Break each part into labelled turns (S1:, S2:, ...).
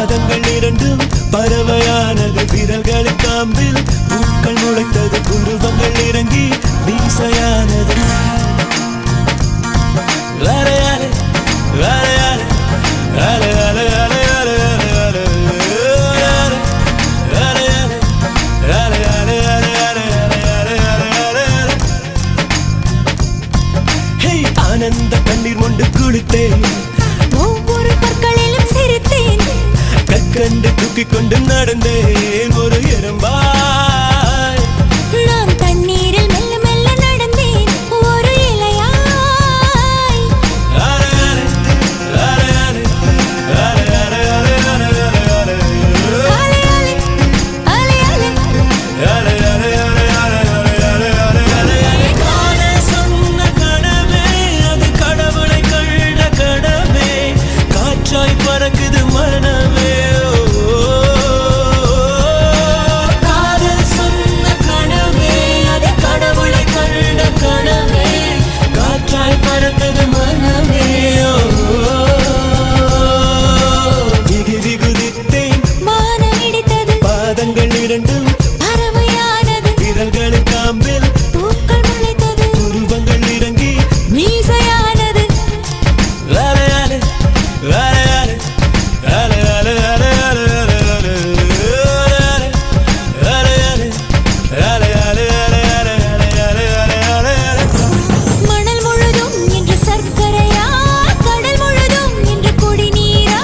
S1: பாதங்கள் இரண்டும் பறவையானது விரல்களின் காம்பில் பூக்கள் முளைத்தது புருவங்கள் இறங்கி மீசையானது ஆனந்த கண்ணீர் கொண்டு குளித்தேன்
S2: ஒவ்வொரு பற்களிலும் சிரித்தேன்
S1: கற்கண்டு தூக்கிக் கொண்டு நடந்தேன் ஒரு எறும்பாய்
S2: நான் தண்ணீரில் மெல்ல மெல்ல நடந்தேன் ஒரு இலையாய்
S1: பறக்குது மனமே
S2: காதல் சொன்ன கனவே அது கடவுளை கண்ட கனவே
S1: காற்றாய் பறக்குது மனமே திகிரி குதித்தேன்
S2: வானம் இடித்தது
S1: பாதங்கள் இரண்டும்
S2: பறவையானது
S1: விரல்களின் காம்பில்
S2: பூக்கள் முளைத்தது
S1: உருவங்கள் இறங்கி
S2: மீசையானது மணல் முழுதும் இன்று சர்க்கரையா கடல் முழுதும் இன்று குடிநீரா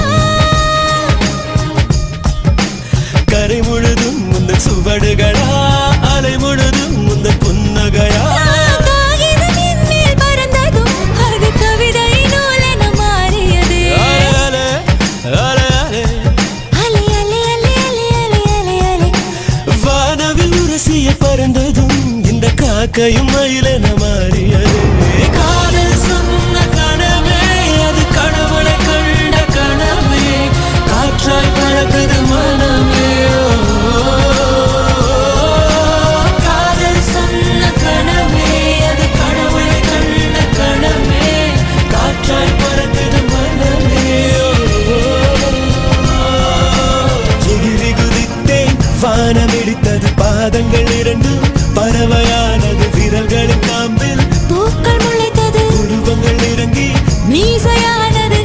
S1: கரை முழுதும் முந்த சுவடுகளா அலை முழுதும் முந்த புன்னகையா
S2: காகிதம் என் மேல் பறந்ததும் அது கவிதை நூலென மாறியது அலை அலை அலை அலை அலை அலை அலை
S1: வானவில் உரசிய பறந்ததும் இந்த காக்கையும் மயிலென மாறியது காதல் சொன்ன கனவே அது கடவுளை கண்ட கனவே காற்றாய் பறக்குது மனமே
S2: காதல் சொன்ன கனவே அது கடவுளை கண்ட கனவே
S1: காற்றாய் பறக்குது மனமே எகிரி குதித்தேன் வானம் இடித்தது பாதங்கள் இரண்டும் பறவையானது விரல்களின் காம்பில்
S2: பூக்கள் முளைத்தது
S1: உருவங்கள் இறங்கி
S2: மீசையானது